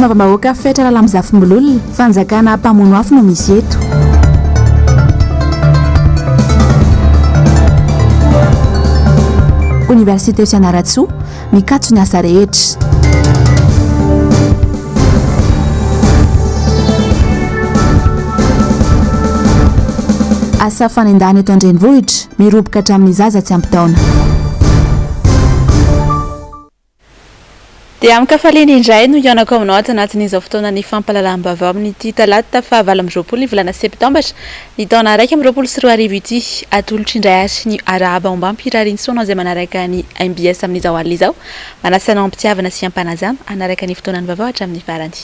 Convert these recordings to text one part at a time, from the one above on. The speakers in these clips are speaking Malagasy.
mavambahoaka fetra lala mizafimbololona fanjakana mpamono afo no misy eto. Université Fianaratsoa mikatso ny asa rehetra. Asa fanendany eto andrenivohitra miroboka hatramin'ny zaza tsy ampitaona. Dia amin'ny kafaliny indray no ianako aminao anatin'izao fotoana ny fampalalam-baovao amin'ity talata fa 20 ny volana septambra ny taona 2024 ity atolotra indray ary ny arahaba omba mpirariny soanao izay manaraka ny MBS amin'izao alina izao manasanao ampitiavana sy ampanazana anaraka ny fotoanany vaovao hatramin'ny farany.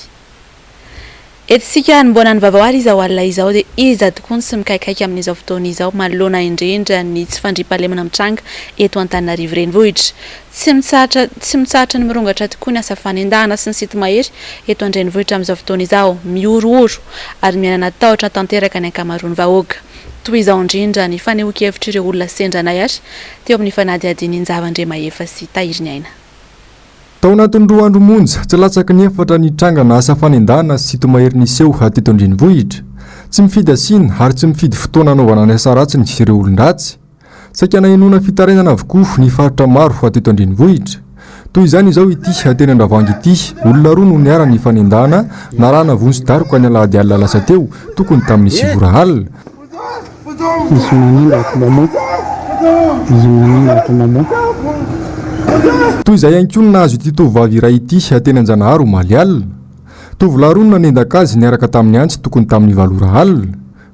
Etsika nybona ny vaovao ary izao alina izao dia iza tokoa ny sy mikaikaiky amin'izao fotoana izao manoloana indrindra ny tsy fandriam-pahalemana mitranga eto Antananarivo renivohitra. Tsy mitsahatra ny mirongatra tokoa ny asa fanendahana sy ny sity mahery eto andrenivohitra amin'izao fotoana izao miorooro ary mianana tahotra tanteraka ny ankamaroany vahoaka. Toy izao indrindra ny fanehoan-kevitra ireo olona sendranay ary teo amin'ny fanadihadiany ny zavandre mahefa sy tahiriny aina. Tao anatin'ny 2 andro monja tsy latsaky ny efatra ny trangana asa fanendahana sy sity mahery niseho ateto andrenivohitra. Tsy mifidy asina ary tsy mifidy fotoana anaovana ny asa ratsy ny ireo olon-dratsy. Saika nahenona fitarainana avokoa ny faritra maro ateto andrenivohitra. Toy izany izao ity ateny Andravangy ity, olona roa no niara ny fanendahana narana vonsidaroka ny alahady alina lasa teo tokony tamin'ny sivora alina. Toy izay ihany koa nahazo ity tovovavy iray ity ateny Anjanahary omaly alina. Tovolahy roa no nanendaka azy niaraka tamin'ny antsy tokony tamin'ny 2 ora alina.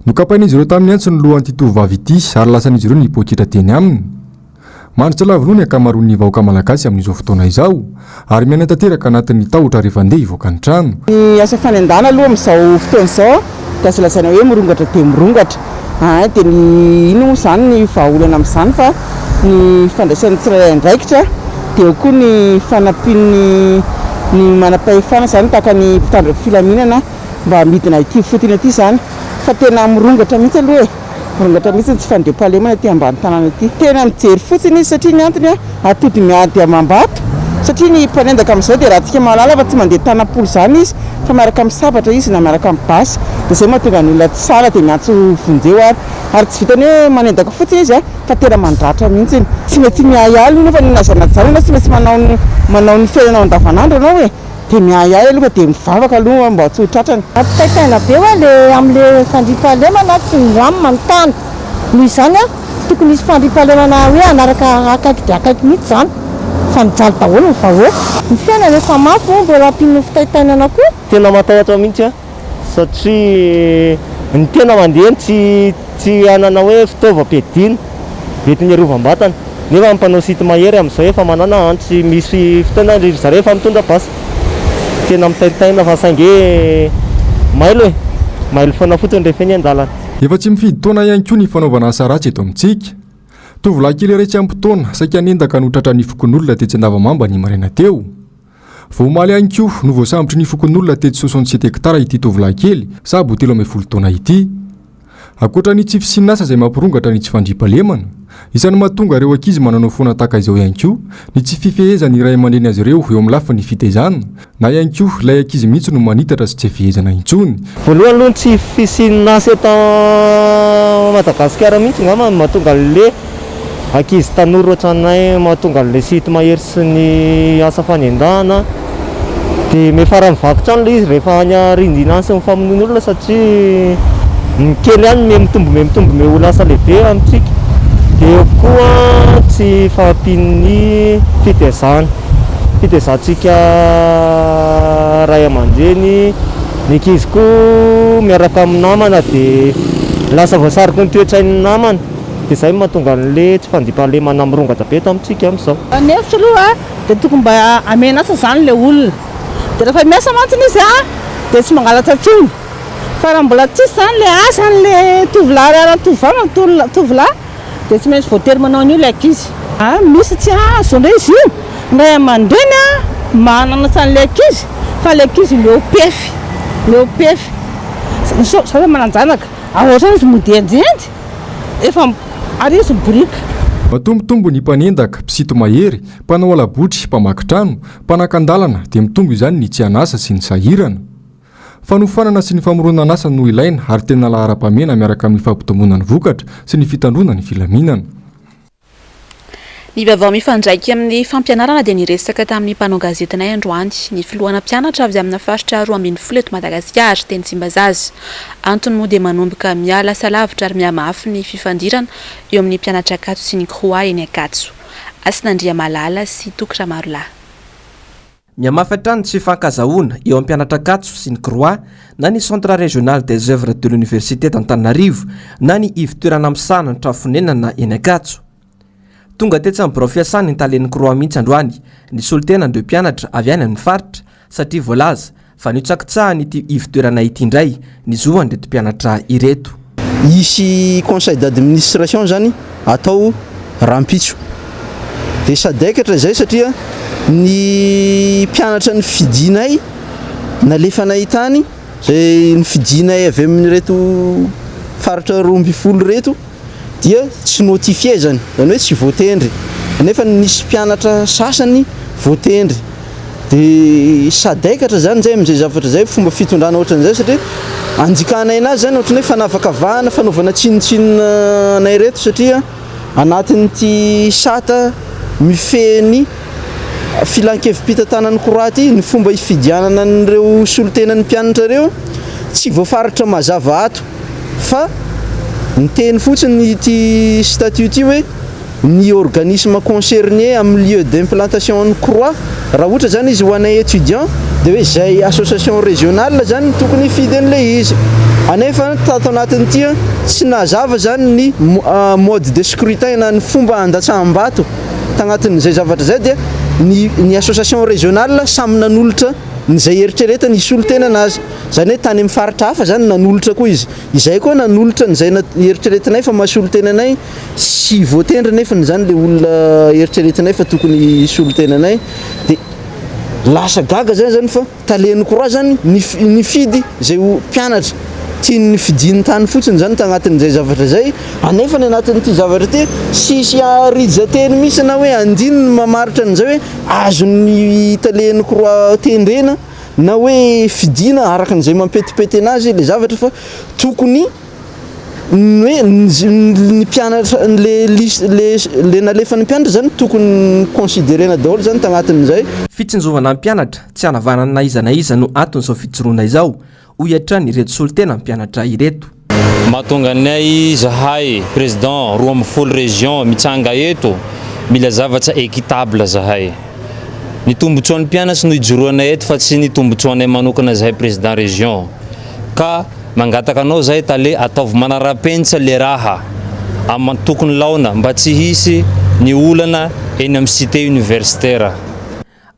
Nokapain'izy ireo tamin'ny antsy ny lohan'ity tovovavy ity ary lasan'izy ireo nipoketra teny aminy. Mandritsa lavinoa ny ankamaroan'ny vahoaka malagasy amin'izao fotoana izao ary miaina tanteraka anatin'ny tahotra rehefa andeha hivoaka ny trano. Ny asa fanendahana aloha amin'izao fotoana izao dia azo lazaina hoe mirongatra dia mirongatra. Dia ny ino izany ny vahaolana amin'izany fa ny fandraisan'ny tsirairay andraikitra dia koa ny fanampian'ny ny manam-pahefana izany tahaka ny mpitandro filaminana mba midina ity fotony ity izany fa tena mirongatra mihitsy aloha mirongatra mihitsy tsy fandriam-pahalemana ety ambany tanàna ity. Tena mijery fotsiny izy satria ny antony atody miady amam-bato satria ny mpanendaka amin'izao dia rahantsika mahalala fa tsy mandeha tanam-polo izany izy fa miaraka amin'ny sabatra izy na miaraka amin'ny basy dia izay mahatonga ny olona tsara dia miantso vonjeo ary tsy vitany hoe manendaka fotsiny izy fa tena mandratra mihitsy tsy maintsy miahialy io fa ny nazanajana na tsy maintsy manao ny fiainana andavanandro anao hoe dia miahialy aloha dia mivavaka aloha mba tsy ho tratrany. Ampitaitaina be hoe le amin'ilay fandriam-pahalemana tsy ndramy manontany noho izany tokony misy fandriam-pahalemana hoe anaraka akaiky dia akaiky mihitsy izany fa mijaly daholo ny vahoaka. Ny fiainana efa mafy moa mbola ampian'ny fitaitainana koa. Tena matahotra mihitsy satria ny tena mandeha tsy anana hoe fitaovam-piadiana mety ny arovam-batana nefa ampanao sity mahery amin'izao efa manana antsy misy fotoana zareo efa mitondra basy tena mitaitaina fa sainge mailo foana fotsiny rehefa eny an-dalana. Efa tsy mifidy taona ihany koa ny fanaovana asa ratsy eto amintsika. Tovolahy kely iray tsy ampitaona saika nendaka no tratra ny fokon'olona tetsy Andavamamba ny maraina teo. Vao omaly ihany koa no voasambotry ny fokon'olona tetsy 67 hektara ity tovolahy kely sahabo 13 taona ity. Akoatra ny tsy fisinasa izay mampirongatra ny tsy fandriam-pahalemana, isany mahatonga ireo ankizy mananao foana tahaka izao ihany koa ny tsy fifehezana iray aman-dreny azy ireo eo amin'ny lafiny fitaizana na ihany koa ilay ankizy mihitsy no manitatra sy tsy fehezana intsony. Voalohany aloha tsy fisinasa eto Madagasikara mihitsy ngamba mahatonga le ankizy tanora ohatranay mahatonga le sity mahery sy ny asa fanendahana dia mefara mivakotrano le izy rehefa any rindrina sy mifamonoana olona satria kely ihany mitombo me olona asa lehibe amintsika dia eo koa tsy fahampian'ny fitezantsika ray aman-dreny ny ankizy koa miaraka amin'ny namana dia lasa voasariky ny toetrain'ny namana dia izay mahatonga an'le tsy fandriam-pahalemana mirongatra be eto amintsika amin'izao. Ny hevitra aloha dia tokony mba amena asa izany ilay olona dia rehefa miasa mantsiny izy dia tsy mangalatra tsony fa raha mbola tsisy izany ilay asan'ilay tovolahy ara tovolahy dia tsy maintsy voatery manao an'io ilay ankizy. Misy tsy azo indray izy io ray aman-dreny manana san'ilay ankizy fa ilay ankizy leo pefy sao hoe mananjanaka ahoatra izy mody enjenjy efa ary izy borika Matombotombo ny mpanendaka, mpisito mahery, mpanao alabotry, mpamaky trano, mpanakandalana dia mitombo izany ny tsy anasa sy ny sahirana. Fanofanana sy ny famoronana asa no ilaina ary tena lahara-pamena miaraka amin'ny fampitomboana ny vokatra sy ny fitandrona ny filaminana. Ny vaovao mifandraiky amin'ny fampianarana dia niresaka tamin'ny mpanao gazetinay androany ny filohana mpianatra avy amina faritra 12 eto Madagasikara teny Tsimbazaza. Antony moa dia manomboka miala salavitra ary miamafy ny fifandirana eo amin'ny mpianatra Akatso sy ny Kroa eny Akatso. Asinandria Malala sy Tokra Marolahy. Miamafy hatrany tsy fankazahoana eo amin'ny mpianatra Akatso sy ny Kroa na ny Centre Régional des Œuvres de l'Université d'Antananarivo na ny ivotoerana misana ny trafonenana eny Akatso. Tonga tetsy amin'ny birao fiasany ny talen'ny Kroa mihitsy androany ny solitena ndreo mpianatra avy any amin'ny faritra satria voalaza fa nitsakitsahany ity ivotoerana ity indray ny zoandreto mpianatra ireto. Isy conseil d'administration zany atao rampitso dia sadaikatra zay satria ny mpianatra ny fidinay nalefanay tany zay ny fidinay avy amin'reto faritra 12 reto dia tsy notifie zany hoe tsy voatendry nefa nisy mpianatra sasany voatendry dia sadaikatra zany zay amin'izay zavatra zay fomba fitondrana ohatran'izay satria anjikanay anazy zany ohatran'ny hoe fanavakavahana fanaovana tsinotsinona anay reto satria anatin'ity sata mifeny filankevim-pitantanan'ny Kroaty ny fomba ifidianana n'ireo solotenan'ny mpianatra reo tsy voafaritra mazava ato fa ny teny fotsiny ity statut ity hoe ny organisme concerné amin'ny lieu d'implantation ny Kroa raha ohatra zany izy ho anay étudiant dia hoe zay association régionale zany tokony fidy an'ilay izy anefa tato anatin'ity tsy nazava zany ny mode de scrutin na ny fomba andatsaham-bato tagnatin'izay zavatra zay dia ny association régionale samy nanolotra nyzay eritreretany isolotena anazy zany hoe tany amin'ny faritra hafa zany nanolotra koa izy izay koa nanolotra nyzay eritreretinay fa mahasolotenanay sy voatendry nefa zany le olona eritreretinay fa tokony isolotenanay dia lasa gaga zany fa talen'ny Kroa zany ny fidy zay mpianatra tiany ny fidiny tany fotsiny zany tagnatin'izay zavatra zay anefa ny anatin'ity zavatra ty sisy arijateny misy na hoe andininy mamaritra an'izay hoe azony talen'ny Kroa tendrena na hoe fidina araka n'izay mampetipety anazy le zavatra fa tokony hoe ny mpianatra le nalefan'ny mpianatra zany tokony considérena daholo zany tagnatin'izay. Fitsinjovana ny mpianatra tsy hanavanana na iza no anton'izao fijoroana izao ho iatrany ireto solitena mpianatra ireto. Mahatonga anay zahay président 12 région mitsanga eto mila zavatra équitable zahay. Ny tombotsoan'ny mpianatra no ijoroanay eto fa tsy ny tombotsoanay manokana zahay président région ka mangataka anao zahay tale ataovy manara-penitra le raha amin'ny tokony laona mba tsy hisy ny olana eny amin'ny cité universitaire.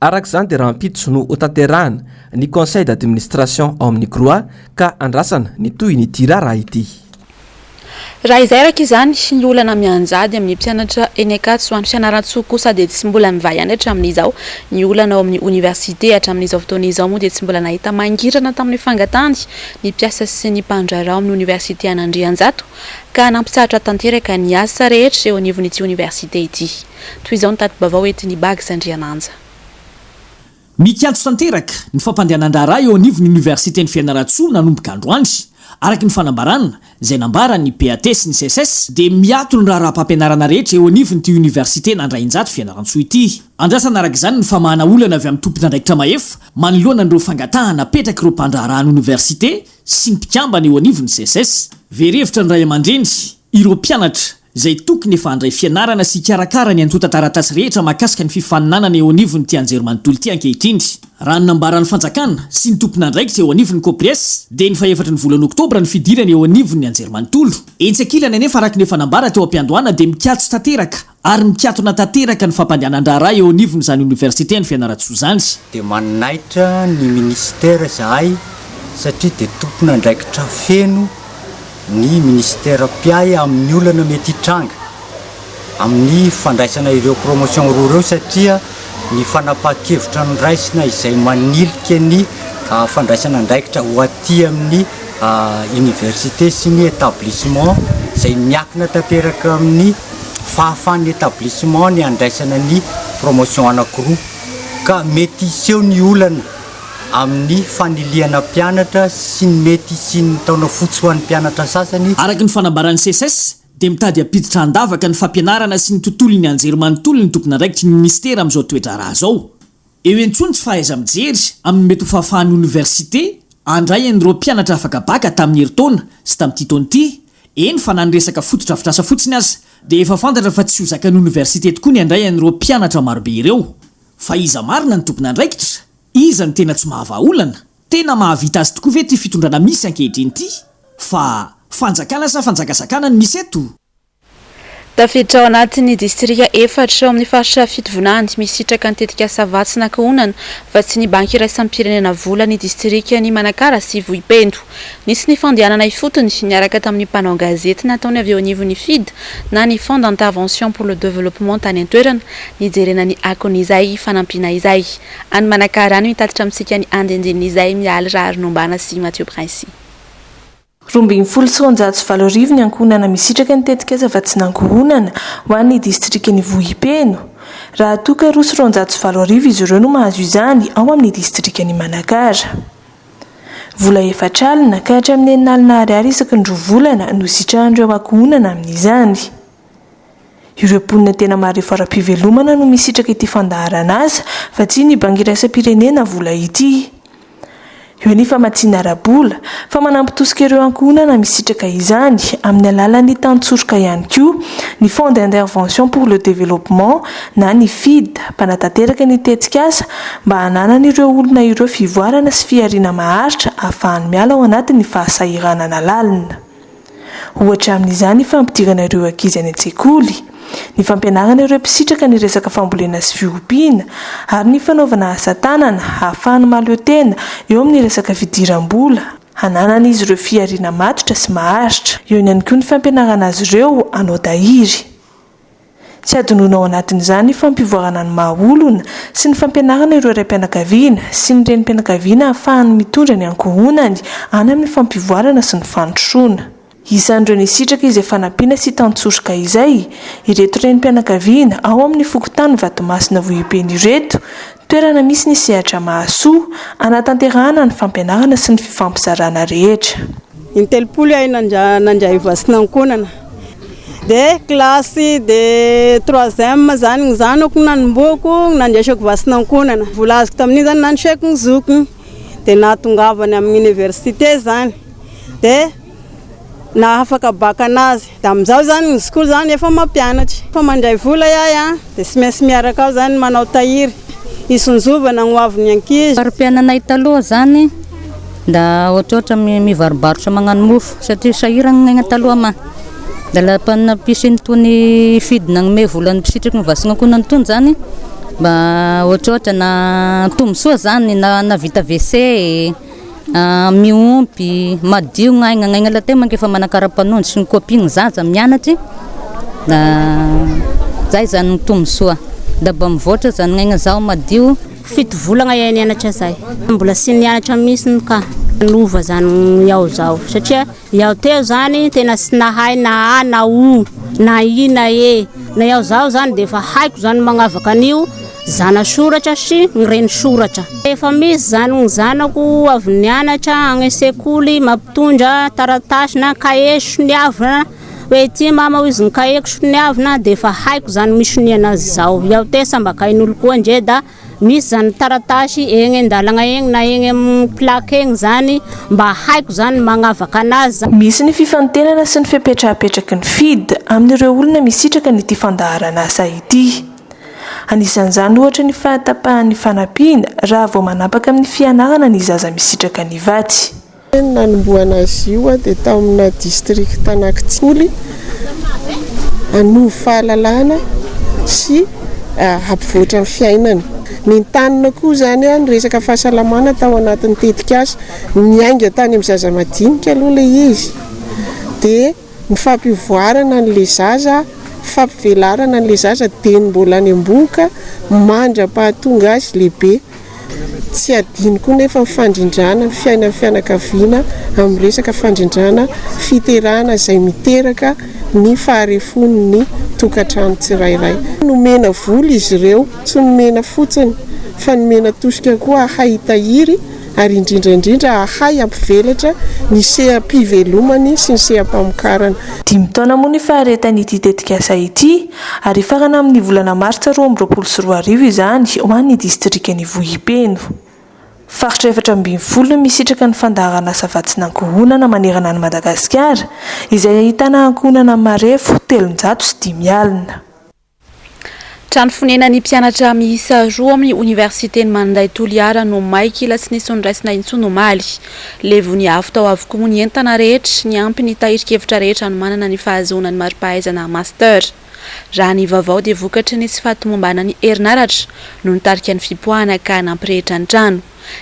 Arak'izany dia rahampitso no hotanterahana ny conseil d'administration ao amin'ny Kroa ka andrasana ny toy ny tirara ity. Raha izay araka izany ny olana mianjady amin'ny mpianatra eny Akatso any fianaran-tsoa kosa dia tsy mbola mivay any hatramin'izao ny olana ao amin'ny université hatramin'izao fotoana izao moa dia tsy mbola nahita mangirana tamin'ny fangatany ny mpiasa sy ny mpandrarao amin'ny université an'Andrianjato ka nampitsahatra tanteraka ny asa rehetra eo anivon'ity université ity. Toy izao ny tati-baovao entiny Bags Andriananja. Mikianto tanteraka ny fampandehanan-draharaha eo anivon'ny université ny fianaran-tsoa nanomboka androany araka ny fanambarana izay nambara ny PAT sy ny CSS dia miato ny raha-raha-mpampianarana rehetra eo anivon'ity université n'Andrianjato fianaran-tsoa ity. Andrasana araka izany ny famahana olana avy amin'ny tompon'andraikitra mahefa manoloana ireo fangatahana petraka ireo mpandraharahan'ny université sy ny mpikambana eo anivon'ny CSS. Verevitra ny ray aman-dreny ireo mpianatra izay tokony efa handray fianarana sy karakara ny antota taratasy rehetra mahakasika ny fifaninanana eo anivon'ny ty anjerimanontolo ty ankehitriny. Raha ny nambaran'ny fanjakana sy ny tompon'andraikitra eo anivon'ny Kopres dia ny faefatra ny volana Oktobra ny fidirana eo anivon'ny anjerimanontolo. Etsakilana nefa araka ny efa nambara teo am-piandohana dia mikatso tanteraka ary mikatona tanteraka ny fampandehanan-draharaha eo anivon'ny zany université ny fianaran-tsoa zany. Dia manaitra ny ministère zahay satria dia tompon'andraikitra feno ny ministère piay amin'ny olana mety hitranga amin'ny fandraisana ireo promotion roa ireo satria ny fanapahan-kevitra niraisina izay manilika ny fandraisana andraikitra ho aty amin'ny université sy ny établissement izay miakina tanteraka amin'ny fahafahan'ny établissement ny andraisana ny promotion anankiroa ka mety iseho ny olana amin'ny faniliana mpianatra sy ny mety sy ny taona fotsy ho an'ny mpianatra sasany. Araka ny fanambaran'ny CSS dia mitady ampiditra andavaka ny fampianarana sy ny tontolo ny anjery manontolo ny tompona andraikitry ny ministera amin'izao toetra raha zao. Eo entsony tsy fahaiza mijery amin'ny mety ho fahafahan'ny université andray an'ireo mpianatra afaka baka tamin'ny herintaona sy tamin'ity taona ity. Eny fa nany resaka fototra fitrasa fotsiny azy dia efa fantatra fa tsy ho zakan'ny université tokoa ny andray an'ireo mpianatra marobe ireo. Fa iza marina ny tompona andraikitra, iza ny tena tsy mahavaolana, tena mahavita azy tokoa ve ty fitondrana misy ankehitriny ity? Fa fanjakana sa fanjakazakana ny misy eto? Tafiditra ao anatin'ny distrika efatra ao amin'ny faritra fitovonany misitraka nitetika Savatsy na Kahonana fa tsy ny banky iraisam-pirenena vola ny distrika ny Manakara sy Vohipendo. Nisy ny fandehanana ifotony niaraka tamin'ny mpanao gazety nataony avy eo anivon'ny FID na ny Fonds d'intervention pour le développement tany an-toerana nijerena ny akon'izay fanampiana izay. Any Manakara any mitatitra amintsika ny andendin'izay mialy Raharinombana sy Mathieu Prince. 20 ny ankohonana misitraka nitetika Savatsy na Kahonana ho an'ny distrikany Vohipeno. Raha toka 20 izy ireo no mahazo izany ao amin'ny distrikany Manakara. Vola efatra alina ka hatramin'ny 4 ariary isaky ny roa volana no sitrahan'ireo ankohonana amin'izany. Ireo mponina tena maro fara-pivelomana no misitraka ity fandaharana azy fa tsy ny banky iraisam-pirenena vola ity. Eo nefa matsina arabola fa manampitosika ireo ankohonana misitraka izany amin'ny alalan'ny tantsorika ihany koa ny Fonds d'intervention pour le développement na ny FID mpanatanteraka ny tetsikasa mba hananana ireo olona ireo fivoarana sy fiariana maharitra ahafahany miala ao anatin'ny fahasahiranana lalina. Ohatra amin'izany fampidirana ireo ankizy any an-tsekoly, ny fampianarana ireo mpisitraka ny resaka fambolena sy fiompiana ary ny fanaovana asa tanana ahafahany maleo tena eo amin'ny resaka fidiram-bola hananana izy ireo fiariana matotra sy maharitra. Eo ihany koa ny fampianarana azy ireo hanao dahiry. Tsy adinoina ao anatin'izany ny fampivoarana ny mahaolona sy ny fampianarana ireo raim-pianakaviana sy ny renim-pianakaviana ahafahany mitondra ny ankohonany any amin'ny fampivoarana sy ny fandrosoana. Isan'ireo nisitraka izay fanampiana sy tantsorika izay ireto renim-pianakaviana ao amin'ny fokontany Vatomasina Vohipeno ireto, toerana misy ny sehatra mahasoa anatanterahana ny fampianarana sy ny fifampizarana rehetra. Intelopolo ay nandray vasina ankohonana. De klasy de 3e zany ny zanako nanomboako nandraisako vasina ankohonana. Vola azoko tamin'iny zany nandrisako ny zokiny de natongavany amin'ny université zany. De na afaka baka anazy da amin'izao zany ny zokolo zany efa mampianatra fa mandray vola yahy de tsy maintsy miaraka ao zany manao tahiry isonjovana ny hoavin'ny ankizy. Mpiananay taloha zany da ohatrohatra mivarobarotra magnano mofo satria sahirana ny aigna taloha ma da lapanina pisiny tony FID nagnome volany pisitriky mivasina ankohonana tony zany mba ohatrohatra na tombosoa zany na vita WC miompy madio gnaigna la tema efa manakara-panondro sy ny kopiny zaza mianatry da zay zany ny tombosoa da mba mivoatra zany gnaigna zao madio. 7 volagna iahy nianatra zay mbola sy nianatra mihitsy ka nova zany iaho zao satria iaho teo zany tena sy nahay na a na o na i na e na iaho zao zany de efa haiko zany magnavaka an'io zana soratra sy nireny soratra. Efa misy zany ny zanako avy nianatra agny sekoly mampitondra taratasy na kahe soniavina hoe ty mama izy ny kaheko soniavina de efa haiko zany misoniana azy zao. Iaho te samba kain'olo koa ndre da misy zany taratasy egny andalagna egny na egny amin'ny plaque egny zany mba haiko zany magnavaka anazy. Misy ny fifantenana sy ny fipetrapetraky ny FID amin'ireo olona misitraka nyty fandaharana asa ity. Anisan'izany ohatra ny fahatapahan'ny fanampiana raha vao manapaka amin'ny fianarana ny zaza misitraka ny vatsy. Nanomboana azy io dia tao amina district Anakitsikoly anovo fahalalana sy hampivoatra ny fiainana. Ny tanina koa zany ny resaka fahasalamana tao anatin'ny tetikasa miainga tany amin'ny zaza madinika aloha le izy dia ny fampivoarana n'le zaza fampivelarana n'le zaza dia ny mbola any am-boka mandra-pahatonga azy lehibe. tsy adiny koa nefa mifandrindrana fiaina fianakaviana amin'ny resaka fandrindrana fiterahana izay miteraka ny faharefony ny tokantrano tsirairay. Nomena vola izy ireo, tsy nomena fotsiny fa nomena tosika koa ahay hitahiry ary indrindraindrindra ahay ampivelatra ny sehampivelomany sy ny seham-pamokarana. 5 taona moa ny faharetan'ity tetikasa ity ary farana amin'ny volana martsa 2024 izany ho an'ny distrikan'ny Vohipeno. Faritra 7 misitraka ny fandaharana savatsinankohonana manerana ny Madagasikara izay ahitana ankohonana marefo 305 alina. Trano fonenan'ny mpianatra miisa 2 amin'ny Universitény Manday Toliara no maiky lasy ny sondraisina intsony omaly. Levony avy tao avokoa ny entana rehetra, ny ampy ny tahirikevitra rehetra no manana ny fahazoana ny maripahaizana master. Raha ny vaovao dia vokatra ny tsy fahatomobana ny herinaratra no nitarika ny fipoahana ka nampirehetra ny trano.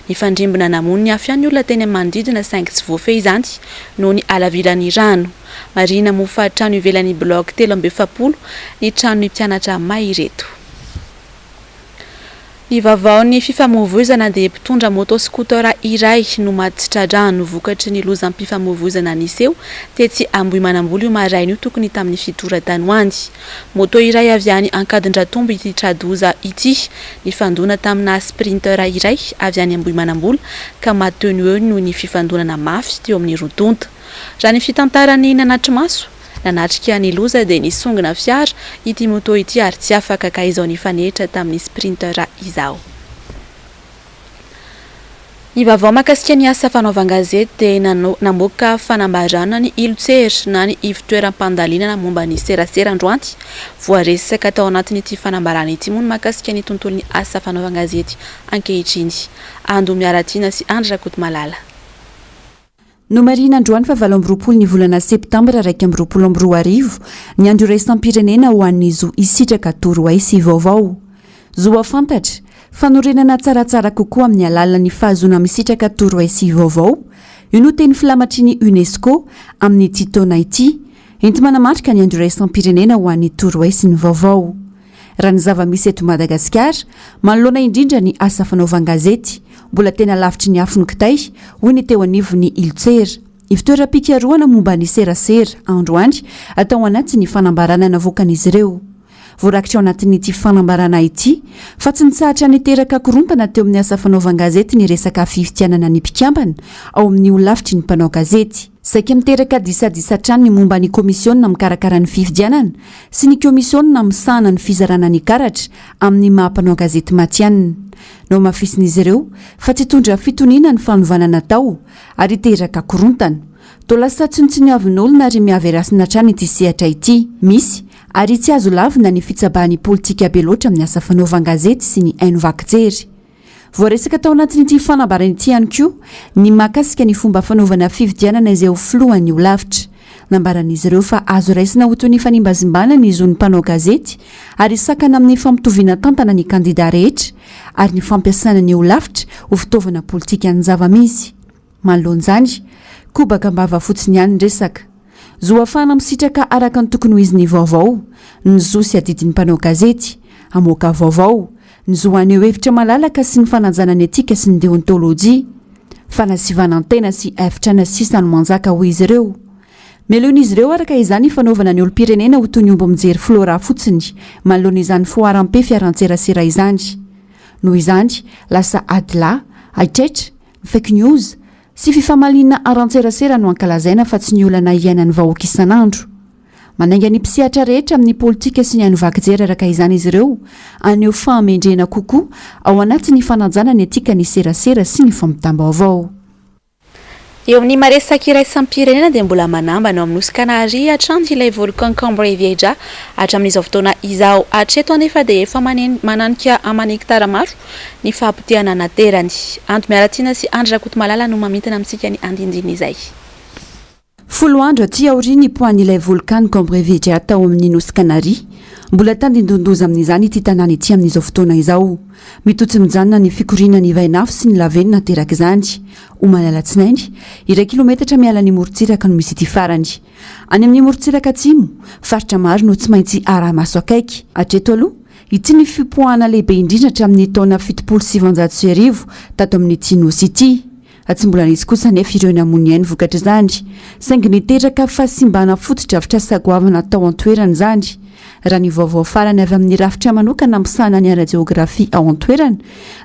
Ny fandrimbona namony ny afy ny olona teny amin'ny manodidina saingy tsy voafehy izany noho ny alavilan'ny rano. Marina mofa trano ivelan'ny blok 340 ny tranon'ny mpianatra Maireto. Ny vaovaon'ny fifamoivoizana dia mpitondra motoskotera iray no matitra rano vokatry ny lozam-pifamoivoizana niseho tetsy Ambohimanamboly io maraina io tokony tamin'ny fitoran-tany. Moto iray avy any Ankadindratombo ity tradoza ity nifandona tamina sprinter iray avy any Ambohimanamboly ka mateny eo no ny fifandonana mafy teo amin'ny rodonta. Raha ny fitantarany nanatry maso nanatrika ny loza dia nisongina fiara ity moto ity ary tsy afaka ka izao nifanetra tamin'ny sprinter izao. Ny vaovao mahakasika ny asa fanaovan-gazety dia namoaka fanambarana ny ilotsery na ny ivitoeram-pandalinana momba ny serasera androanty voaresaka tao anatin'ity fanambarana ity moa ny mahakasika ny tontolon'ny asa fanaovan-gazety ankehitriny. Ando Miaratina sy Andra Kotomalala. No marina androany fa 20 ny volana septambra 2024 ny andro iraisam-pirenena ho an'ny zo isitraka torohay sy vaovao. Zo afantatra fanorenana tsaratsara kokoa amin'ny alalan'ny fahazoana misitraka torohay sy vaovao, io no teny filamatry ny UNESCO amin'ny ity taona ity, enti manamarika ny andro iraisam-pirenena ho an'ny torohay sy ny vaovao. Raha ny zava-misy eto Madagasikara, manoloana indrindra ny asa fanaovan-gazety, mbola tena lavitry ny afony kitay, hoy ny teo anivon'ny ilotsery. Ivitoeram-pikaroana momba ny serasera androany atao anaty ny fanambarana navoakan'izy ireo. Voarakitra ao anatin'ity fanambarana ity, fa tsy nitsahatra niteraka korontana teo amin'ny asa fanaovan-gazety ny resaka fifitianana ny mpikambana ao amin'ny ho lavitry ny mpanao gazety. Saika miteraka disadisa-trano ny momba ny komisiona mikarakara ny fifidianana sy ny komisiona misahana ny fizarana ny karatra amin'ny mahampanao gazety matianina. No mafisin'izy ireo fa tsy tondra fitoniana ny fanovanana tao ary teraka korontana. To lasa tsinotsiny avin'olona ary miaverasina trano ity sehatra ity misy ary tsy azo lavina ny fitsabahan'ny politika be loatra amin'ny asa fanaovan-gazety sy ny haino vakijery. Voaresaka tao anatin'ity fanambarana ity ihany koa ny mahakasika ny fomba fanaovana fifidianana izay ho filohan'ny ho lavitra. Nambaran'izy ireo fa azo raisina ho toy ny fanimbazimbana ny zo ny mpanao gazety ary sakana amin'ny fampitoviana tantana ny kandida rehetra ary ny fampiasana ny ho lavitra ho fitaovana politika ny zava-misy. Manoloan'izany, kobaka mbava fotsiny ihany resaka. Zo afana misitraka araka ny tokony ho izy ny vaovao, ny zo sy adidin'ny mpanao gazety, amoaka vaovao, ny zo aneo hevitra malalaka sy ny fananjana ny etika sy ny deontolojia, fanasivana antena sy efitrana sisa no manjaka ho izy ireo. Meloan'izy ireo araka izany fanaovana ny olo-pirenena ho toy ny ombo mijery flora fotsiny, manoloana izany foaram-pe fiaran-tserasera izany. Noho izany, lasa adila, aitretra, fake news, sy fifamalinana aran-tserasera no ankalazaina fa tsy ny olana iainan'ny vahoaka isan'andro. Manainga ny mpisehatra rehetra amin'ny politika sy ny haino vakijery araka izany izy ireo, aneo fahamendrena kokoa ao anatin'ny fananjana ny etika ny serasera sy ny fampitam-baovao. Eo amin'ny maresaka iraisam-pirenena dia mbola manambana ao amin'ny nosy hatrany ilay volcan Cambrai-Vieja hatramin'izao fotoana izao hatreto anefa dia efa mananika amin'ny hektara maro ny fahampotehana naterany. Ando Miaratina sy Andra Kotomalala no mamintana amintsika ny andindiny izay. Folo andro aty aoriany poan'ilay volcan Cambrai-Vieja tao amin'ny nosy Canaries. Mbola tandindondoza amin'izany ity tanàna ity amin'izao fotoana izao. Mitotsy mijanona ny fikoriana ny vainafo sy ny lavenina teraka izany. Omalalatsinainy, 2 kilometatra miala ny morontsiraka no misy ity farany. Any amin'ny morontsiraka atsimo, faritra maro no tsy maintsy ara-maso akaiky. Hatreto aloha, ity ny fipoahana lehibe indrindra hatramin'ny taona 770 tato amin'ny Tsinosy ity. Tsy mbola nisy kosa nefa ireo namony ainy vokatra izany, saingy niteraka fahasimbana foto-dravitra sagoavana tao an-toerana izany. Raha ny vaovao farany avy amin'ny rafitra manokana misahana ny ara-jeografia ao an-toerana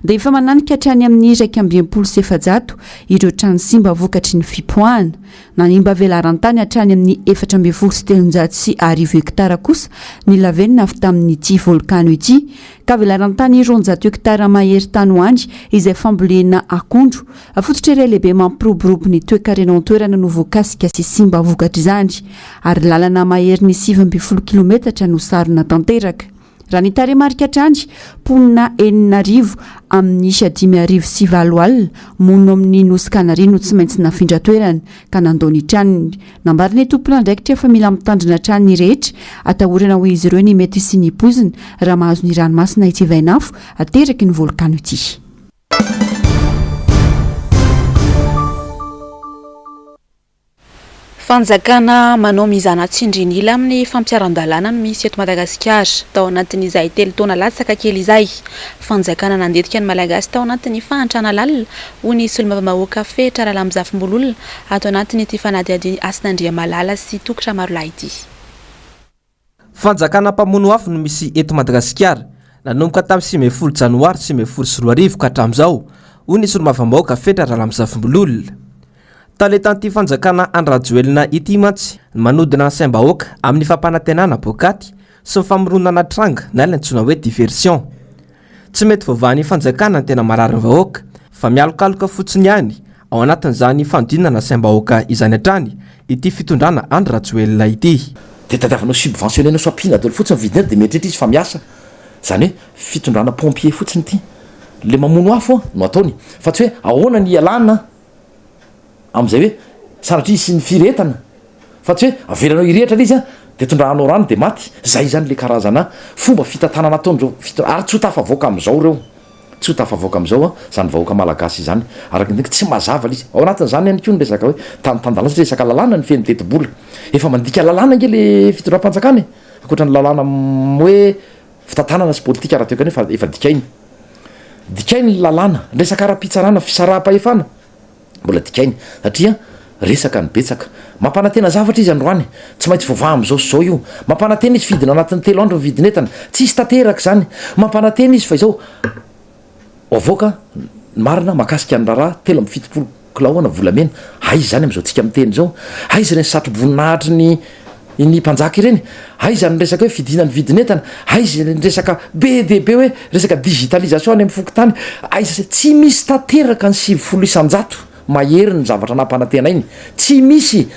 dia efa mananika hatrany amin'ny 120 ireo trano simba vokatry ny fipoahana. Nanimba velarantany hatrany amin'ny 4,709 hektara kosa ny lavenina avy tamin'ity volkano ity, ka velarantany 200 hektara mahery tany hoandry izay fambolena akondro. Fototra iray lehibe mampiroborobo ny toe-karena an-toerana no voakasika sy simba vokatra izany, ary lalana mahery ny 7 kilometatra no sarona tanteraka. Raha ny taremarika hatrany ponina 9,000 amin'ny 5,9 alina mono amin'ny nosy-kanarino tsy maintsy nafindra toerana ka nandao ny tranony. Nambariny tompona ndraikitra fa mila mitandrina tranony rehetra atahorana ho izy ireo ny mety sy ny pozina raha mahazo ny ranomasina ity vainafo ateraky ny volkano ity. Fanjakana manao mizana tsindrinila amin'ny fampiaran-dalàna no misy eto Madagasikara. Tao anatin'izay 3 taona latsaka kely izay, fanjakana nandetika ny malagasy tao anatin'ny fahantrana lalina ho nisy olom-bahoaka fetra raha lamizafim-bololona ato anatin'ity fanadihady Asinandriamalala sy tokotra maro lahy ity. Fanjakana mpamono afo no misy eto Madagasikara nanomboka tamin'ny 10 Janoary 2024 ka hatramin'izao ho nisy olom-bahoaka fetra raha lamizafim-bololona. Taletanty fanjakana andrajoelina ity mantsy manodina saim-bahoaka amin'ny fampanantenana bokaty sy ny famoronana tranga na ilay antsoina hoe diversion. Tsy mety voavahan'ny fanjakana ny tena marary ny vahoaka fa mialokaloka fotsiny ihany ao anatin'izany fandinana saim-bahoaka izany hatrany ity fitondrana andrajoelina ity. Dia tadiavanao subventionnena so ampina daholo fotsiny vidina dia mety izy fa miasa. Zany hoe fitondrana pompier fotsiny ity. Le mamono afo no ataony fa tsy hoe ahoana ny ialana amin'izay hoe sanatria sy ny firetana fa tsy hoe avelanao irehatra le izy dia tondrahanao rano dia maty. Zay zany le karazana fomba fitantanana ataondreo ary tsy ho tafavoaka amin'izao reo, tsy ho tafavoaka amin'izao zany vahoaka malagasy zany araka ndreka tsy mazava le izy. Ao anatin'izany ihany koa ny resaka hoe tantandalana sy resaka lalàna ny feny teti-bola efa mandika lalàna nge le fitondram-panjakana akoatra ny lalàna hoe fitantanana sy politika raha toekany hoe efa dikainy lalàna resaka ara-pitsarana fisaraha-pahefana mbola dikainy satria resaka ny betsaka mampanantena zavatra izy androany tsy maintsy voavaha amin'izao sy zao io. Mampanantena izy fidina anatin'ny 3 andro ny vidinetana tsy isy tanteraka zany. Mampanantena izy fa izao avoaka marina makasika ny raharaha 3,70 kilaona volamena. Aizy zany amin'izao tsika miteny zao. Aizy ireny satro-boninahitry ny mpanjaka ireny. Aizy ny resaka hoe fidina ny vidinetana. Aizy ny resaka be dia be hoe resaka digitalisation any amin'ny fokotany. Aizy tsy misy tanteraka ny 7 isan-jato mahery ny zavatra nampanantena iny. Tsy misy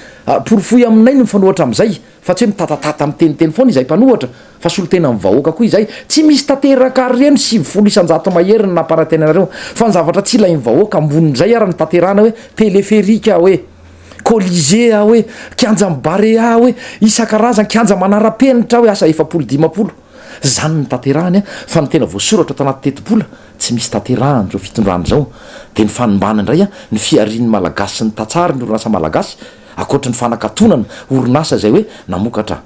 porofoy aminay ny mifanohatra amin'izay fa tsy hoe mitatatata amin'ny teniteny foana izay mpanohatra fa solotena amin'ny vahoaka koa izay. Tsy misy tanteraka reny 7 isan-jato mahery ny nampanantena anareo fa ny zavatra tsy ilain'ny vahoaka ambonin'izay ara ny tanterana hoe teleferika hoe colisée hoe kianja mibarea hoe isan-karazany kianja manara-penitra hoe asa 720 zany ny tanterahany fa ny tena voasoratra tanaty teti-bola tsy misy tanterahany reo fitondrany zao. Dia ny fanimbana indray ny fiarin'ny malagasy sy ny tatsary ny orinasa malagasy akoatra ny fanakatonana orinasa zay hoe namokatra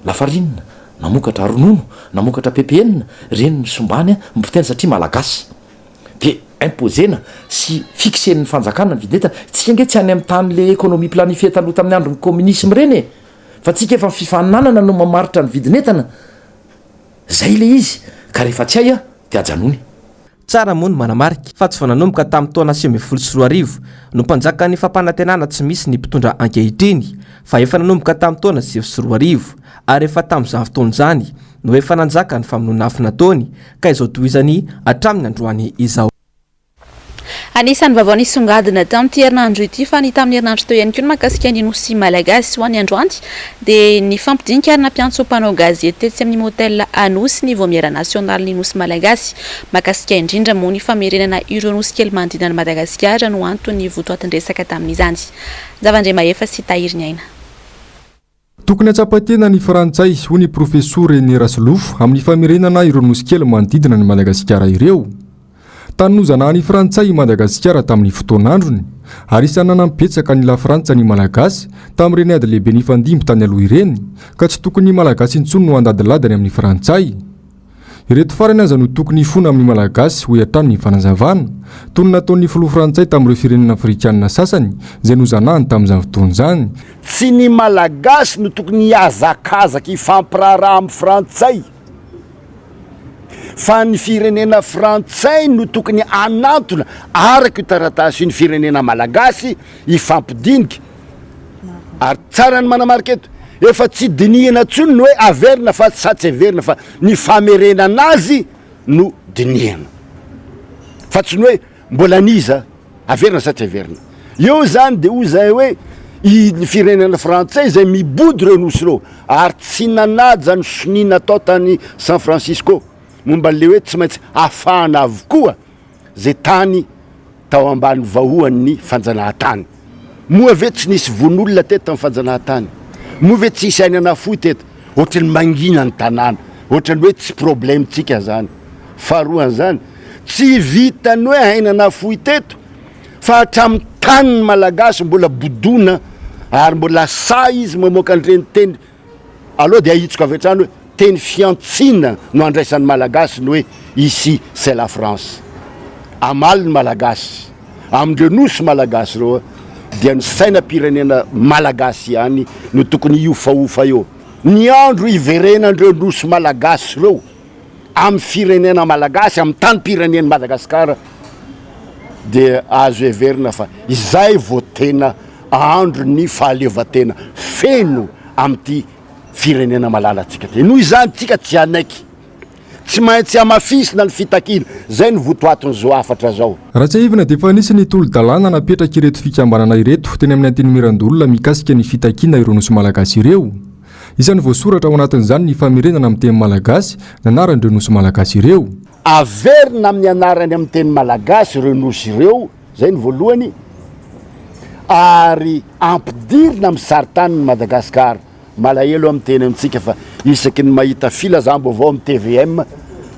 lafarinina, namokatra ronono, namokatra ppn reny ny sombany mipotena satria malagasy dia imposena sy fixen'ny fanjakana ny vidinetana. Tsika nge tsy any amin'ny tany le économie planifiée taloha tamin'ny andron'ny communisme reny fa tsika efa fifananana no mamaritra ny vidinetana zay le izy ka rehefa tsy hay dia ajanony. Tsara moa ny manamarika fa tsy voananomboka tamin'ny taona 2024 no mpanjaka ny fampanantenana tsy misy ny mpitondra ankehitriny fa efa nanomboka tamin'ny taona 2024 ary efa tamin'izany fotoana izany no efa nanjaka ny famonoana afo nataony ka izao tohizany hatramin'ny androany izao. Anisan'ny vaovao nisongadina tamin'ity herinandro ity fa ny tamin'ny herinandro teo ihany koa ny mahakasika ny nosy malagasy ho an'ny androany dia ny fampidinika arina mpiantso mpanao gazety tetsy amin'ny motel Anosy ny vaumière nationale ny nosy malagasy mahakasika indrindra moa ny famerenana ireo nosy kely manodidina ny Madagasikara no antony votoatin-dresaka tamin'izany. Zavandre Mahefa sy Tahiriny Aina. Tokony atsapatena ny frantsay ho ny profesor René Raslofo amin'ny famerenana ireo nosy kely manodidina ny Madagasikara ireo. Tanozana ny frantsay Madagasikara tamin'ny fotoanandrony ary isana nampetsaka ny lafrantsa ny malagasy tamin'ireny ady lehibe ny fandimby tany aloha ireny ka tsy tokony malagasy intsony no andadiladany amin'ny frantsay. ireto farany aza no tokony fona amin'ny malagasy ho atrany ny fanazavana toy ny nataon'ny filoha frantsay tamin'ireo firenena afrikanina sasany izay nozanahany tamin'izany fotoana izany. Tsy ny malagasy no tokony hiazakazaka hifampiraharaha amin'ny frantsay fa ny firenena frantsay no tokony anantona araka io taratasy ny firenena malagasy hifampidinika ary tsara ny manamarika eto efa tsy dinihana tsony ny hoe averina fa satsy averina fa ny famerenana azy no dinihana fa tsy ny hoe mbola niza averina satsy averina eo zany de o zay hoe ny firenena frantsay zay mibody reo nosy reo ary tsy nanaja ny sonina tao tany San Francisco momba le hoe tsy maintsy afahana avokoa zay tany tao ambany vahoan'ny fanjanahantany moa ve tsy nisy von'olona teto tamin'ny fanjanahantany moa ve tsy isy ainana foy teto ohatrany mangina ny tanàna ohatrany hoe tsy problème tsika zany faharoany zany tsy vitany hoe ainana foy teto fa hatramin'ny taniny malagasy mbola bodona ary mbola sa izy mamoaka an'ireny teny aloha de ahitsika avy hatrany hoe teny fiantsina no andraisan'ny malagasy ny hoe ici c'est la France amaly ny malagasy amindreo nosy malagasy reo dia ny sainam-pirenena malagasy ihany no tokony iofaofa eo ny andro iverenandreo nosy malagasy reo amin'ny firenena malagasy amin'ny tany-pirenena Madagasikara dia azo everina fa izay vo tena andro ny fahaleovatena feno amin'ity firenena malalatsika te noho izany tsika tsy anaiky tsy maintsy amafisina ny fitakina zay ny votoatony zao afatra zao raha tsy aivina dia efa nisy ny tolo-dalàna napetraka ireto fikambanana ireto teny amin'ny antenimerandolona mikasika ny fitakina ireo nosy malagasy ireo isan'ny voasoratra ao anatin'izany ny famerenana amin'ny teny malagasy nanarandreo nosy malagasy ireo averina amin'ny anarany amin'ny teny malagasy ireo nosy ireo zay ny voalohany ary ampidirina amin'ny saritanin'ny Madagasikara malahelo amin'ny teny amintsika fa isaky ny mahita filazambo avao amin'ny TVM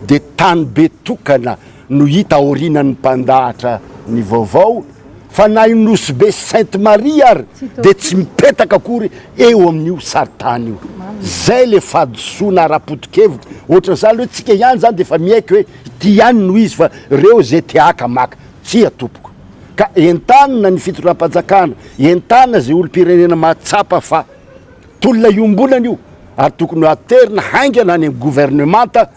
de tany be tokana no hita aorinan'ny mpandahatra ny vaovao fa na nosy be Sainte Marie ary de tsy mipetaka akory eo amin'io saritany io zay le fadisoana ara-potokevitra ohatran'izany hoe tsika ihany zany de efa miaiky hoe ty ihany no izy fa reo zay tiaka maka tsy atompoko ka entanina ny fitondram-panjakana entanina zay olo-pirenena mahatsapa fa tolona iombolana io ary tokony aterina haingana any gouvernemanta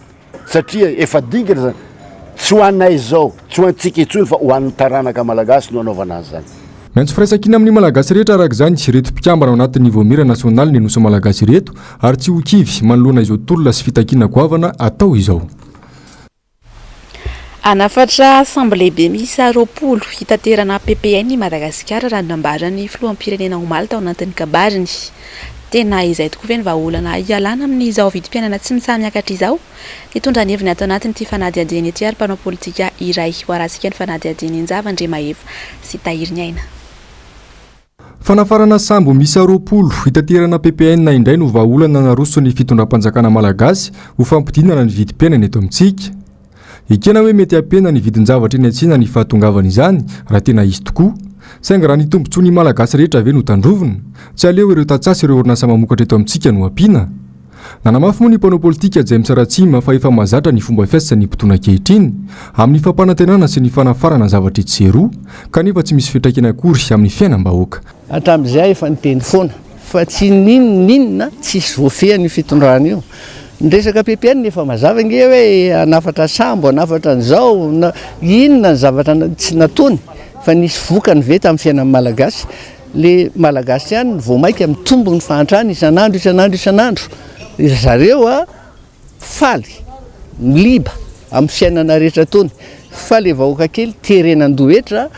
satria efa dingana zany tsy ho anay zao tsy ho antsika itsony fa ho an'ny taranaka malagasy no anaovana azy zany maintsy firaisankina amin'ny malagasy rehetra araka izany tsy reto mpikambana ao anatin'ny voamira nasionaly ny nosy malagasy reto ary tsy ho kivy manoloana izao tolona sy fitakina goavana atao izao anafatra sambo lehibe miisa 20 hitaterana PPN i Madagasikara raha nambarany filoham-pirenena omaly tao anatin'ny kabariny tena izay tokoa ve ny vahaolana ialana amin'ny izao vidim-piainana tsy misamiakatra izao nitondra ny heviny atao anatin'ity fanadihadiany ety ary mpanao politika iray ho arasika ny fanadihadiany Njavandremaeva sy Tahiriny Aina fanafarana sambo miisa 20 hitaterana PPN indray no vahaolana naroso ny fitondram-panjakana malagasy ho fampidinana ny vidim-piainana eto amintsika ekena hoe mety ampena ny vidin-javatra eny antsina ny fahatongavana izany raha tena izy tokoa sainga raha ny tombontsoa ny malagasy rehetra ave no tandrovina tsy aleo ireo tatsasy ireo orinasa mamokatra eto amintsika no ampiana nanamafy moa ny mpanao politika James Ratsima fa efa mahazatra ny fomba fiasa ny mpitona kehitriny amin'ny fampanantenana sy ny fanafarana zavatra itseroa kanefa tsy misy fitraikana akory amin'ny fiainam-bahoaka hatramin'izay efa niteny foana fa tsy ninona tsisy voafehany fitondrana io ny resaka PPN efa mazava nge hoe anafatra sambo anafatra an'izao inona ny zavatra tsy natony fa nisy vokany ve tamin'ny fiainan'ny malagasy le malagasy ihany vao mainka amin'ny tombony fahantrany isan'andro zareo a faly miliba amin'ny fiainana rehetra tony fa le vahoaka kely terenan-dohetra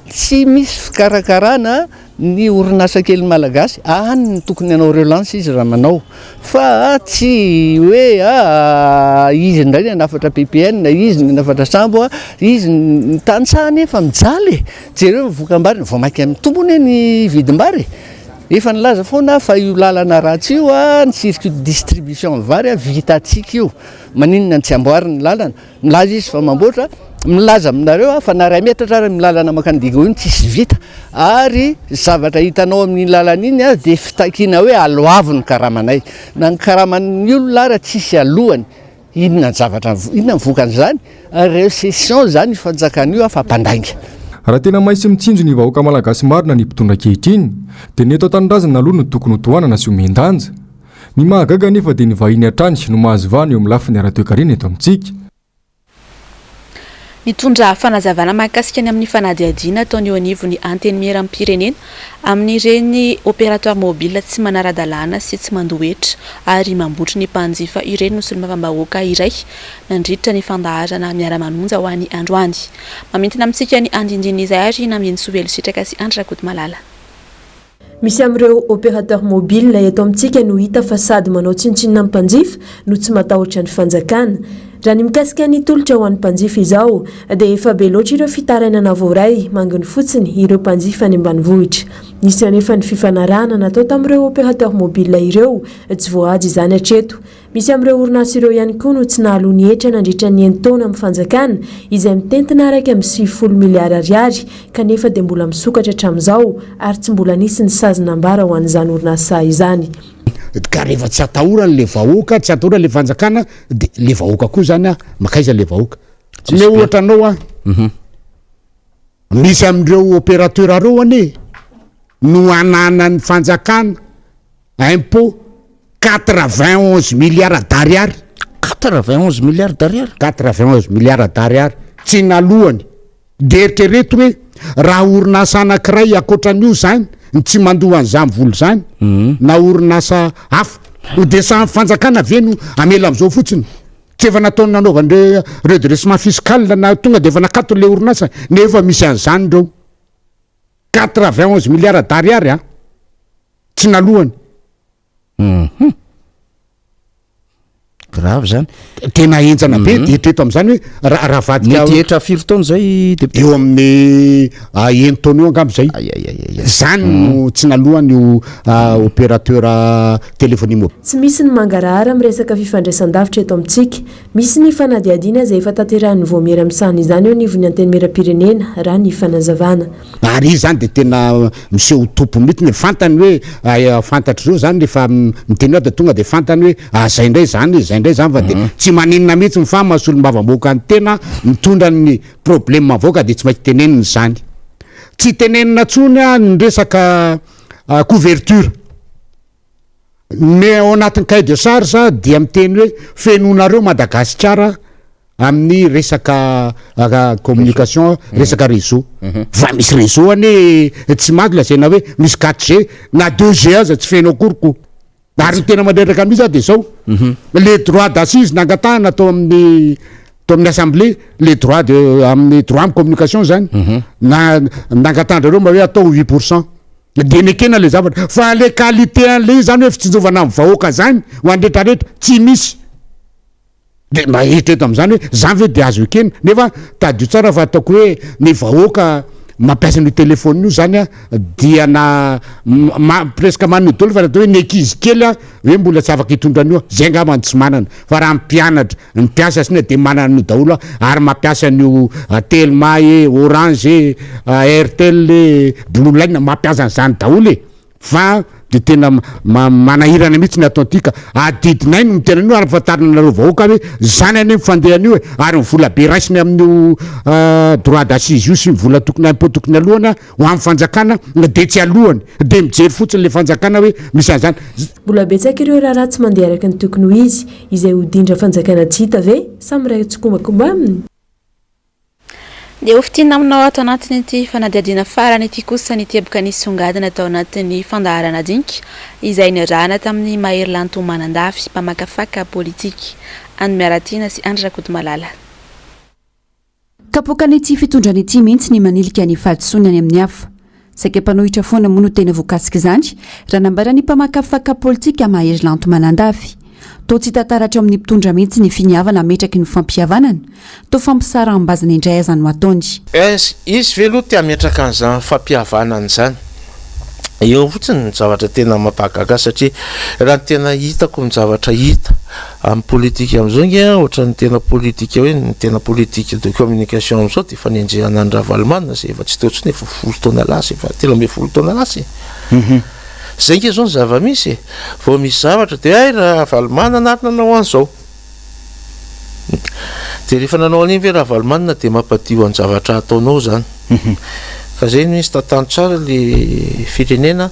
tsy misy fikarakarana ny orinasa kely malagasy any tokony anao relance izy raha manao fa tsy hoe izy ndray ny anafatra PPN izy ny anafatra sambo izy ny tantsahany efa mijaly jereo vokambariny vao mainka amin'ny tombony ny vidim-bary efa nilaza foana fa io lalana ratsy io ny circuit distribution vary vitatsika io maninona ny tsy amboariny lalana milaza izy fa mamboatra milaza aminareo fa na ray metatra ary milalana makandigo iny tsisy vita ary zavatra hitanao amin'ny lalana iny dia fitakina hoe aloaviny karamanay na ny karaman'ny olona raha tsisy alohany inona ny zavatra inona mivoakan'izany reo session zany fanjakan'io afa-pandainga raha tena maisy mitsinjo ny vahoaka malagasy marina ny mpitondra kehitriny dia ny eto an-tanindrazana aloha no tokony hotohanana sy omendanja ny mahagaga nefa dia ny vahiny hatrany no mahazo vahana eo amin'ny lafiny ara-toekarena eto amintsika. Nitondra fanazavana mahakasika ny amin'ny fanadihadiana ataony eo anivony anteny miera pirenena amin'ireny opérateur mobile tsy manara-dalàna sy tsy mandoetra ary mambotry ny mpanjifa ireny no solomavambahoaka iray nandritra ny fandaharana miara-manonja ho an'ny androany. Mamintina amintsika ny andindin'izay ary nameny Soavelo sitraka sy Andrakody Malala. Misy amin'ireo opérateur mobile eto amintsika no hita fa sady manao tsinontsinona mpanjifa no tsy matahotra ny fanjakana. Raha ny mikasika ny tolotra ho an'ny mpanjifa izao dia efa be loatra ireo fitarainana voaray manginy fotsiny ireo mpanjifa any ambanivohitra. Nisy anefa ny fifanarahana natao tamin'ireo opérateur mobile ireo tsy voahaja izany hatreto. Misy amin'ireo orinasa ireo ihany koa no tsy nahalo ny hetra nandritra ny taona amin'ny fanjakana izay mitentina araka amin'ny 90 miliara ariary kanefa dia mbola misokatra hatramin'izao ary tsy mbola nisy ny sazonambara ho an'izany orinasa izany. Ka rehefa tsy atahorany le vahoaka tsy atahorany le fanjakana dia le vahoaka koa zany makaiza le vahoaka le ohatra anao misy amin'ireo opérateur areo ane no ananany fanjakana impôt 91 milliards d'ariary 91 milliards d'ariary 91 milliards d'ariary tsy nalohany dia eritrereto hoe raha orinasa anankiray akoatran'io zany tsy mandoha an'izany volo zany na orinasa hafa dia samy fanjakana veno amela amin'izao fotsiny tsy efa nataony nanaovany redressement fiscal na tonga dia efa nakato le orinasa nefa misy an'izany reo 91 milliards d'ariary tsy nalohany grave zany tena enjana be dia treto amin'izany hoe raha vadika mety etra 4 taona zay eo amin'ny enitaona eo angamba zay zany no tsy nalohany io opérateur téléphonie mobile. Tsy misy ny mangarahara amin'ny resaka fifandraisan-davitra eto amintsika. Misy ny fanadihadiana izay efa tanterahan'ny voamera misahana izany eo nivony anteny miera-pirenena raha ny fanazavana. Ary izy zany dia tena miseho tompo mihitsy ny fantany hoe fantatra zao zany rehefa miteny dia tonga dia fantany hoe zay indray zany fa dia tsy maninona mihitsy ny mahasolo-bavamboaka ny tena mitondra ny problème mavoaka dia tsy maintsy tenenina zany tsy tenenina tsony ny resaka couverture mais ao anatin'ny cahier de charge dia miteny hoe fenonareo Madagasikara amin'ny resaka communication resaka réseau fa misy réseau ane tsy maty lazaina hoe misy 4G na 2G aza tsy fenao koroko ary ny tena mandreraka mihitsy dia zao les droits d'assise nangatahana tao amin'ny assemblée les droits amin'ny droit amin'ny communication zany nangatandrareo mba hoe atao 8% dia nekena le zavatra fa le qualité an'le zany hoe fitsinjovana amin'ny vahoaka zany ho andretrarehetra tsy misy dia mahitreto amin'izany hoe zany ve dia azo ekena nefa tadio tsara fa ataoko hoe ny vahoaka mampiasa ny telefôny io zany dia presque manodolo fa atao hoe ny ankizy kely hoe mbola tsy afaka hitondran'io zay ngambany tsy manana fa raha mpianatra ny mpiasa sina dia manana an'io daholo ary mampiasa an'io Telma Orange Airtel Blue Line mampiasa an'izany daholo fa dia tena manahirana mihitsy ny ataontika adidinay no mitena an'io ary fantarina nareo vahoaka hoe zany ane mifandeha an'io ary mivola be raisiny amin'io droit d'assise io sy mivola tokony impôt tokony alohana ho amin'ny fanjakana dia tsy alohany dia mijery fotsiny le fanjakana hoe misy an'izany mbola betsaka ireo raha ratsy mandeha araka ny tokony ho izy izay hodindra fanjakana tsy hita ve samy ray tsokombakomba aminy. Dia ofitina aminao ato anatin'ity fanadihadiana farany ity kosa ny teboka nisy songadina tao anatin'ny fandaharana dinika izay nirahana tamin'ny Mahery Manandafy mpamakafaka politika any Miaratiana sy Andrakody Malala. Kapokan'ity fitondranyity mihitsy ny manilika ny fahadisoany any amin'ny hafa. Saika mpanohitra foana moa no tena voakasika izany raha nambarany mpamakafaka politika Mahery Manandafy. To tsy tantaratra amin'ny mpitondra mihitsy ny finiavana metraky ny fampihavanana to fampisaraham-bazana indray aza no ataony. Izy veloha tia metraka an'izany fampihavanana izany eo fotsiny ny zavatra tena mampahagaga satria raha ny tena hitako ny zavatra hita amin'ny politika amin'izao nge ohatra ny tena politika hoe ny tena politika de communication amin'izao dia efa niandrehana ny Ravalomanina izay efa tsy teo tsony efa 10 taona lasa efa tena me 10 taona lasa zay nge zao ny zava-misy vao misy zavatra dia raha Ravalomanina natinanao an'izao dia rehefa nanao an'iny ve raha valomanina dia mampadio any zavatra ataonao zany ka zay misy tatano tsara le firenena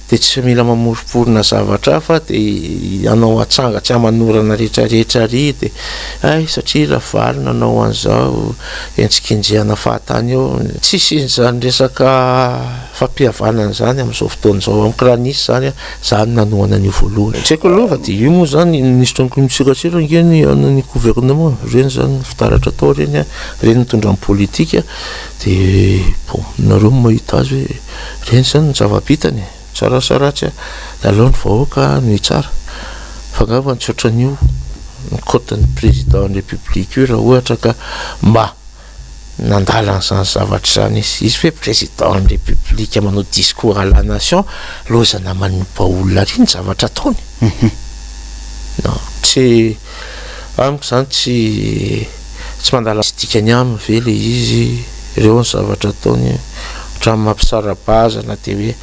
dia tsy mila mamoroporona zavatra fa dia anao atsanga tsy amanorana rehetrarehetra ry dia ay satria raha valy nanao an'izao entsikinjehana fahatany eo tsisy zany resaka fampihavanana zany amin'izao fotoan'izao amin'ny kranisy zany zany nanoana an'io voalohany tsy haiko aloha fa dia io moa zany ministre ny communication ngeny anany gouvernement reny zany fitaratra atao reny reny mitondra amin'ny politika dia bon nareo mahita azy hoe reny zany ny zava-bitany tsarasaratsy aloha ny vahoaka ny tsara fa ngava ny tsoatran'io nykotany président ny république io raha ohatra ka mba nandala n'izany zavatra zany izy hoe président ny république manao discours à la nation lozana manimba olona ry ny zavatra ataony non tsy amiko zany tsy mandala sy dikany aminy ve le izy ireo ny zavatra ataony hatramy mampisara-bazana dia hoe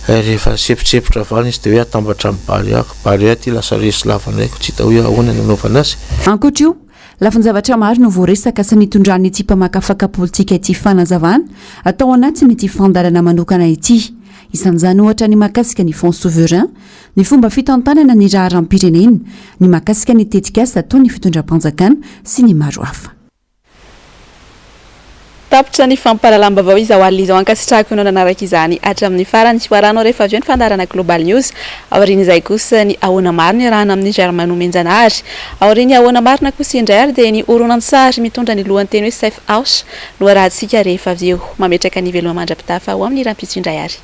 rehefa sepotsepotra vany izy dia hoe atambatra amin'ny bary ty lasa resy lavandraiko tsy hita hoe ahoana nanaovana azy ankoatra io lafiny-zavatra maro no voaresaka sy nitondrany ity mpamakafaka politika ity fanazavana atao anatiny ity fandarana manokana ity isan'izany ohatra ny mahakasika ny fonds souverain ny fomba fitantanana ny raha ram-pirenena ny mahakasika ny tetikasa atao ny fitondram-panjakana sy ny maro hafa tapitra ny fampalalamba vao izy ao alina izao ankasitrahako ianao nanaraka izany hatramin'ny farany hoaranao rehefa avy eo ny fandarana global news aorian'izay kosa ny ahoana marina arahana amin'ny germano menjanahary aoriany ahoana marina kosa indray ary dia ny oronan-tsary mitondra ny lohan'ny teny hoe safe house no arahantsika rehefa avy eo mametraka ny veloma mandra-pitafa ao amin'ny rampitso indray ary